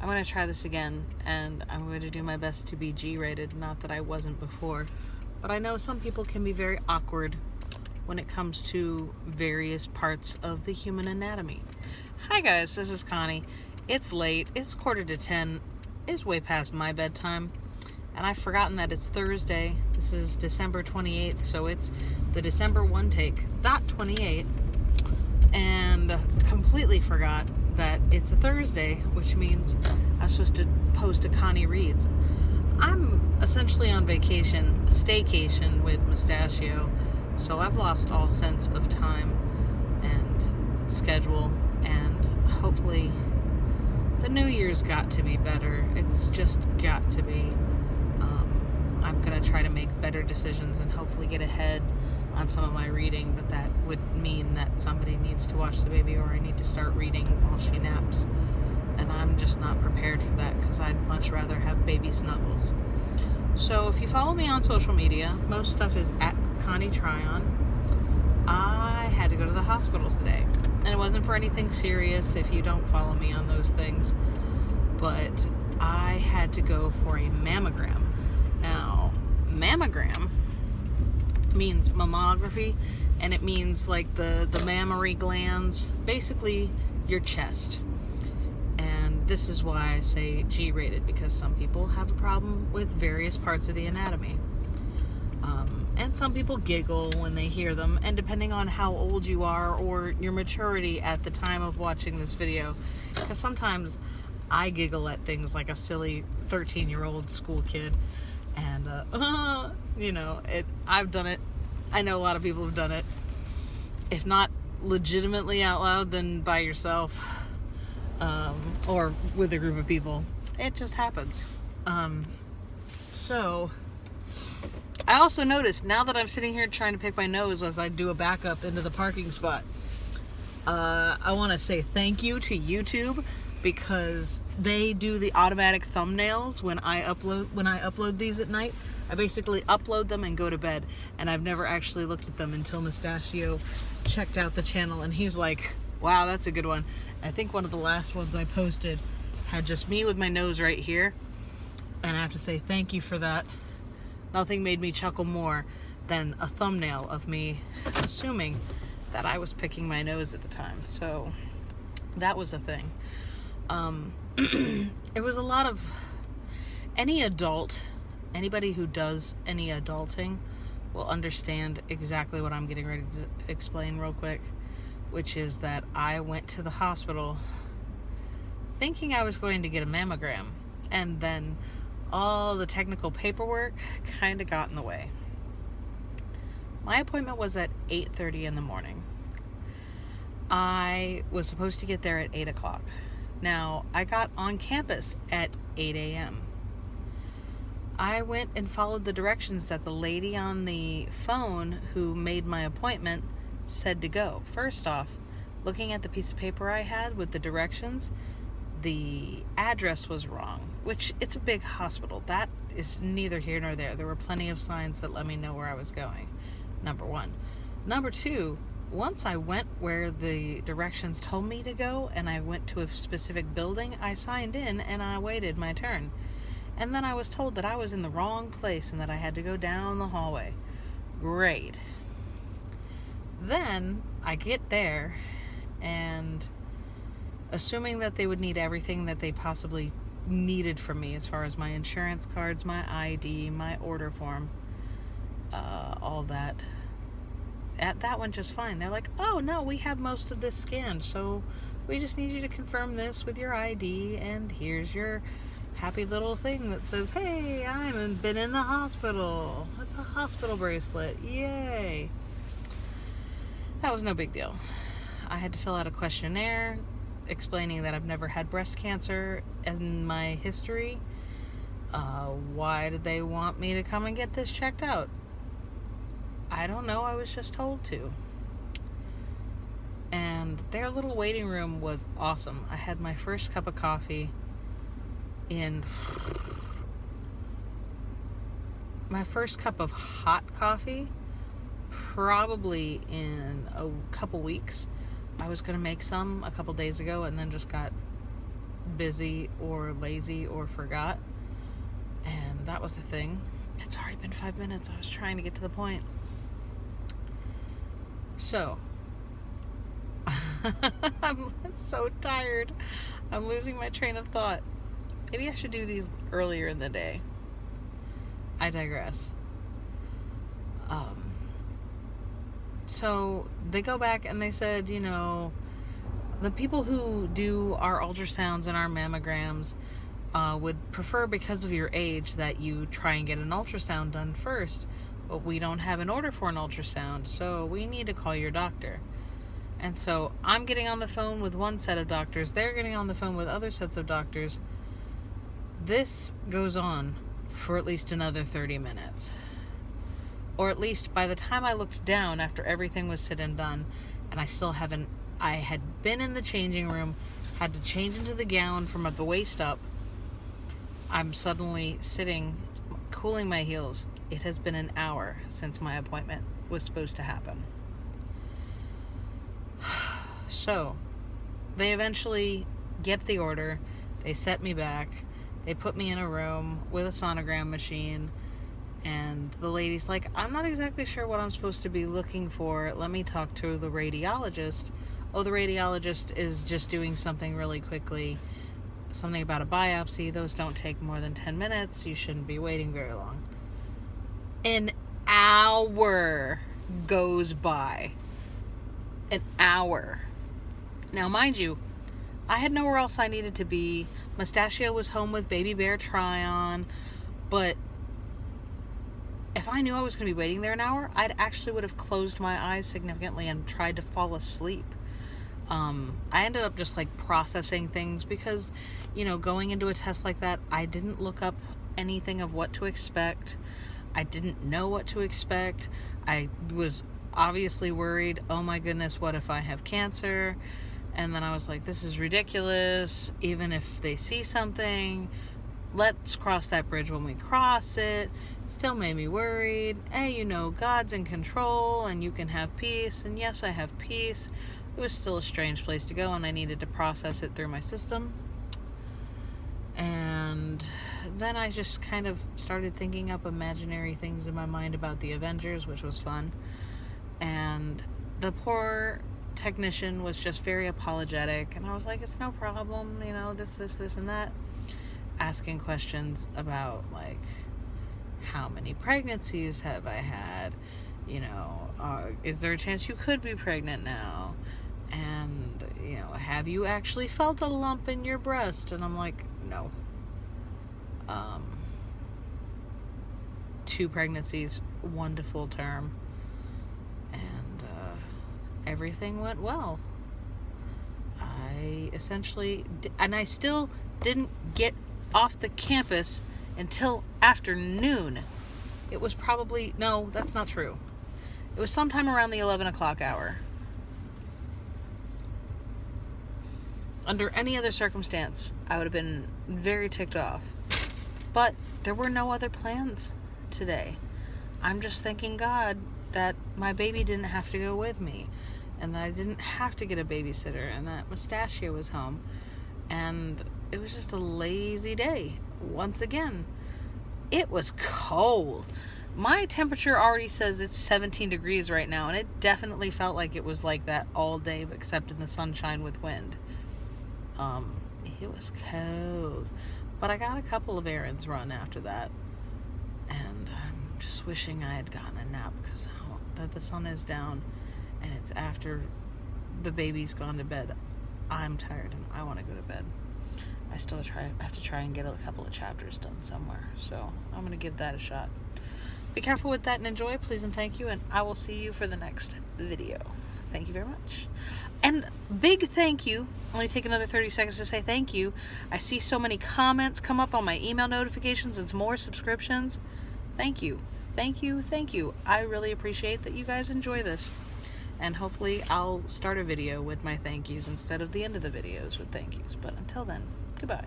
I'm going to try this again, and I'm going to do my best to be G-rated. Not that I wasn't before, but I know some people can be very awkward when it comes to various parts of the human anatomy. Hi guys, this is Connie. It's late. It's 9:45. It's way past my bedtime, and I've forgotten that it's Thursday. This is December 28th, so it's the December one take, .28, and completely forgot that it's a Thursday, which means I'm supposed to post a Connie Reads. I'm essentially on vacation, staycation with Mustachio, so I've lost all sense of time and schedule, and hopefully the new year's got to be better. It's just got to be. I'm going to try to make better decisions and hopefully get ahead on some of my reading, but that would mean that somebody needs to watch the baby, or I need to start reading while she naps, and I'm just not prepared for that because I'd much rather have baby snuggles. So if you follow me on social media, most stuff is at Connie Tryon. I had to go to the hospital today, and it wasn't for anything serious if you don't follow me on those things, but I had to go for a mammogram. Now, mammogram means mammography, and it means like the mammary glands, basically your chest. And this is why I say G-rated, because some people have a problem with various parts of the anatomy. And some people giggle when they hear them, and depending on how old you are or your maturity at the time of watching this video, because sometimes I giggle at things like a silly 13-year-old school kid, and I've done it. I know a lot of people have done it. If not legitimately out loud, then by yourself, or with a group of people. It just happens. So I also noticed, now that I'm sitting here trying to pick my nose as I do a backup into the parking spot, I want to say thank you to YouTube, because they do the automatic thumbnails when I upload these at night. I basically upload them and go to bed, and I've never actually looked at them until Mustachio checked out the channel, and he's like, wow, that's a good one. I think one of the last ones I posted had just me with my nose right here, and I have to say thank you for that. Nothing made me chuckle more than a thumbnail of me assuming that I was picking my nose at the time. So that was a thing. It was a lot of, anybody who does any adulting will understand exactly what I'm getting ready to explain real quick, which is that I went to the hospital thinking I was going to get a mammogram, and then all the technical paperwork kind of got in the way. My appointment was at 8:30 in the morning. I was supposed to get there at 8 o'clock. Now, I got on campus at 8 a.m. I went and followed the directions that the lady on the phone who made my appointment said to go. First off, looking at the piece of paper I had with the directions, the address was wrong, which it's a big hospital. That is neither here nor there. There were plenty of signs that let me know where I was going, number one. Number two, once I went where the directions told me to go, and I went to a specific building, I signed in and I waited my turn. And then I was told that I was in the wrong place and that I had to go down the hallway. Great. Then I get there, and assuming that they would need everything that they possibly needed from me, as far as my insurance cards, my ID, my order form, all that. That went just fine. They're like, oh no, we have most of this scanned, so we just need you to confirm this with your ID, and here's your happy little thing that says, hey, I've been in the hospital. It's a hospital bracelet. Yay. That was no big deal. I had to fill out a questionnaire explaining that I've never had breast cancer in my history. Why did they want me to come and get this checked out? I don't know. I was just told to. And their little waiting room was awesome. I had my first cup of coffee my first cup of hot coffee probably in a couple weeks. I was going to make some a couple days ago and then just got busy or lazy or forgot. And that was the thing. It's already been 5 minutes. I was trying to get to the point. So, I'm so tired. I'm losing my train of thought. Maybe I should do these earlier in the day. I digress. So they go back and they said, you know, the people who do our ultrasounds and our mammograms would prefer, because of your age, that you try and get an ultrasound done first. But we don't have an order for an ultrasound, so we need to call your doctor. And so I'm getting on the phone with one set of doctors. They're getting on the phone with other sets of doctors. This goes on for at least another 30 minutes. Or at least by the time I looked down after everything was said and done, and I had been in the changing room, had to change into the gown from the waist up. I'm suddenly sitting, cooling my heels. It has been an hour since my appointment was supposed to happen. So, they eventually get the order. They set me back. They put me in a room with a sonogram machine. And the lady's like, I'm not exactly sure what I'm supposed to be looking for. Let me talk to the radiologist. Oh, the radiologist is just doing something really quickly. Something about a biopsy. Those don't take more than 10 minutes. You shouldn't be waiting very long. An hour goes by. An hour. Now, mind you, I had nowhere else I needed to be. Mustachio was home with Baby Bear Tryon. But if I knew I was going to be waiting there an hour, I'd actually would have closed my eyes significantly and tried to fall asleep. I ended up just like processing things because, you know, going into a test like that, I didn't look up anything of what to expect. I didn't know what to expect. I was obviously worried, oh my goodness, what if I have cancer? And then I was like, this is ridiculous. Even if they see something, let's cross that bridge when we cross it. Still made me worried. Hey, you know, God's in control and you can have peace. And yes, I have peace. It was still a strange place to go and I needed to process it through my system. And then I just kind of started thinking up imaginary things in my mind about the Avengers, which was fun. And the poor technician was just very apologetic. And I was like, it's no problem, you know, this, and that. Asking questions about, like, how many pregnancies have I had? You know, is there a chance you could be pregnant now? And, you know, have you actually felt a lump in your breast? And I'm like, no. 2 pregnancies, 1 to full term. And everything went well. I essentially, and I still didn't get off the campus until afternoon. It was probably, no, that's not true. It was sometime around the 11 o'clock hour. Under any other circumstance, I would have been very ticked off. But there were no other plans today. I'm just thanking God that my baby didn't have to go with me, and that I didn't have to get a babysitter, and that Mustachio was home. And it was just a lazy day. Once again, it was cold. My temperature already says it's 17 degrees right now, and it definitely felt like it was like that all day, except in the sunshine with wind. It was cold. But I got a couple of errands run after that. And I'm just wishing I had gotten a nap, because the sun is down and it's after the baby's gone to bed. I'm tired and I want to go to bed. I have to try and get a couple of chapters done somewhere. So I'm going to give that a shot. Be careful with that and enjoy. Please and thank you. And I will see you for the next video. Thank you very much. And big thank you. Let me take another 30 seconds to say thank you. I see so many comments come up on my email notifications and some more subscriptions. Thank you. Thank you. Thank you. I really appreciate that you guys enjoy this. And hopefully I'll start a video with my thank yous instead of the end of the videos with thank yous. But until then, goodbye.